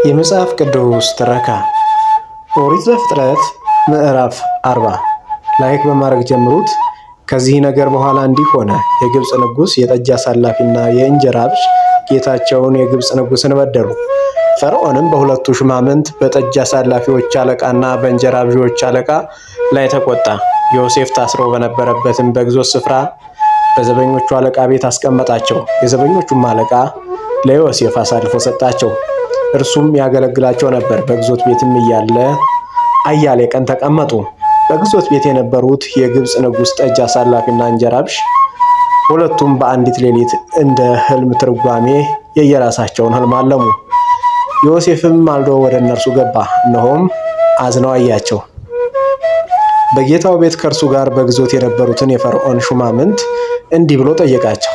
የመጽሐፍ ቅዱስ ትረካ ኦሪት ዘፍጥረት ምዕራፍ 40 ላይክ በማድረግ ጀምሩት። ከዚህ ነገር በኋላ እንዲህ ሆነ፣ የግብፅ ንጉሥ የጠጅ አሳላፊና የእንጀራ አብዥ ጌታቸውን የግብፅ ንጉሥን በደሉ። ፈርዖንም በሁለቱ ሹማምንት በጠጅ አሳላፊዎች አለቃና በእንጀራ አብዦች አለቃ ላይ ተቆጣ። ዮሴፍ ታስሮ በነበረበትም በግዞት ስፍራ በዘበኞቹ አለቃ ቤት አስቀመጣቸው። የዘበኞቹም አለቃ ለዮሴፍ አሳልፎ ሰጣቸው፣ እርሱም ያገለግላቸው ነበር። በግዞት ቤትም እያለ አያሌ ቀን ተቀመጡ። በግዞት ቤት የነበሩት የግብፅ ንጉሥ ጠጅ አሳላፊና እንጀራ አብዥ ሁለቱም በአንዲት ሌሊት እንደ ሕልም ትርጓሜ የየራሳቸውን ሕልም አለሙ። ዮሴፍም ማልዶ ወደ እነርሱ ገባ፣ እነሆም አዝነው አያቸው። በጌታው ቤት ከእርሱ ጋር በግዞት የነበሩትን የፈርዖን ሹማምንት እንዲህ ብሎ ጠየቃቸው፣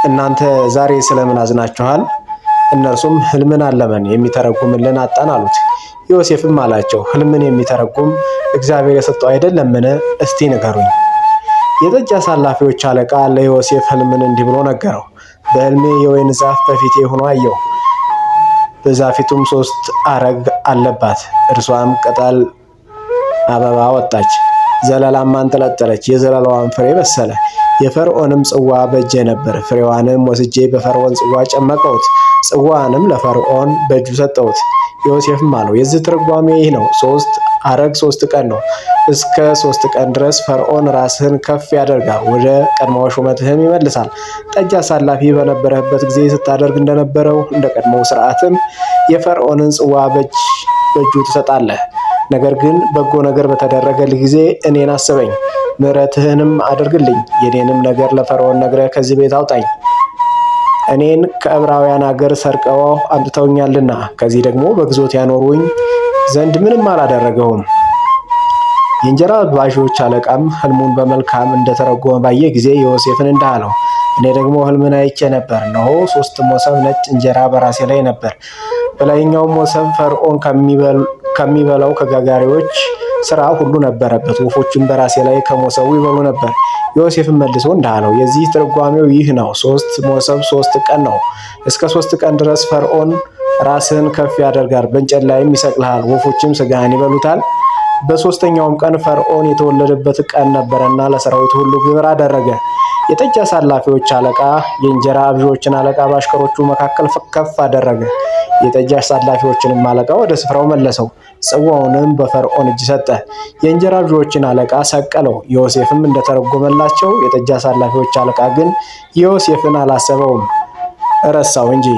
እናንተ ዛሬ ስለምን አዝናችኋል? እነርሱም ሕልምን አለመን የሚተረጉምልን አጣን አሉት። ዮሴፍም አላቸው፣ ሕልምን የሚተረጉም እግዚአብሔር የሰጠው አይደለምን? እስቲ ንገሩኝ። የጠጅ አሳላፊዎች አለቃ ለዮሴፍ ሕልምን እንዲህ ብሎ ነገረው። በሕልሜ የወይን ዛፍ በፊቴ ሆኖ አየሁ። በዛፊቱም 3 አረግ አለባት። እርሷም ቅጠል አበባ ወጣች፣ ዘለላም አንጠለጠለች። የዘለላዋን ፍሬ በሰለ። የፈርዖንም ጽዋ በእጄ ነበር። ፍሬዋንም ወስጄ በፈርዖን ጽዋ ጨመቀሁት፣ ጽዋንም ለፈርዖን በእጁ ሰጠሁት። ዮሴፍም አለው፣ የዚህ ትርጓሜ ይህ ነው። 3 አረግ 3 ቀን ነው። እስከ 3 ቀን ድረስ ፈርዖን ራስህን ከፍ ያደርጋል፣ ወደ ቀድሞው ሹመትህም ይመልሳል። ጠጅ አሳላፊ በነበረበት ጊዜ ስታደርግ እንደነበረው እንደ ቀድሞው ሥርዓትም የፈርዖንን ጽዋ በእጁ ትሰጣለህ። ነገር ግን በጎ ነገር በተደረገልህ ጊዜ እኔን አስበኝ፣ ምሕረትህንም አድርግልኝ። የኔንም ነገር ለፈርዖን ነግረህ ከዚህ ቤት አውጣኝ። እኔን ከዕብራውያን አገር ሰርቀው አምጥተውኛልና ከዚህ ደግሞ በግዞት ያኖሩኝ ዘንድ ምንም አላደረገውም። የእንጀራ አብዦች አለቃም ሕልሙን በመልካም እንደተረጎመ ባየ ጊዜ ዮሴፍን እንዲህ አለው፣ እኔ ደግሞ ሕልምን አይቼ ነበር። እነሆ 3 መሶብ ነጭ እንጀራ በራሴ ላይ ነበር። በላይኛውም መሶብ ፈርዖን ከሚበላው ከጋጋሪዎች ስራ ሁሉ ነበረበት። ወፎችም በራሴ ላይ ከመሶቡ ይበሉ ነበር። ዮሴፍም መልሶ እንዲህ አለው፣ የዚህ ትርጓሜው ይህ ነው። 3 መሶብ 3 ቀን ነው። እስከ 3 ቀን ድረስ ፈርዖን ራስህን ከፍ ያደርጋል፣ በእንጨት ላይም ይሰቅልሃል፣ ወፎችም ስጋህን ይበሉታል። በ3ኛውም ቀን ፈርዖን የተወለደበት ቀን ነበረና ለሰራዊቱ ሁሉ ግብር አደረገ። የጠጅ አሳላፊዎች አለቃ የእንጀራ አብዦችን አለቃ በአሽከሮቹ መካከል ከፍ አደረገ። የጠጅ አሳላፊዎችንም አለቃ ወደ ስፍራው መለሰው፣ ጽዋውንም በፈርዖን እጅ ሰጠ። የእንጀራ አብዦችን አለቃ ሰቀለው። ዮሴፍም እንደተረጎመላቸው የጠጅ አሳላፊዎች አለቃ ግን ዮሴፍን አላሰበውም፣ ረሳው እንጂ።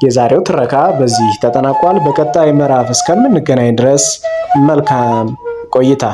የዛሬው ትረካ በዚህ ተጠናቋል። በቀጣይ ምዕራፍ እስከምንገናኝ ድረስ መልካም ቆይታ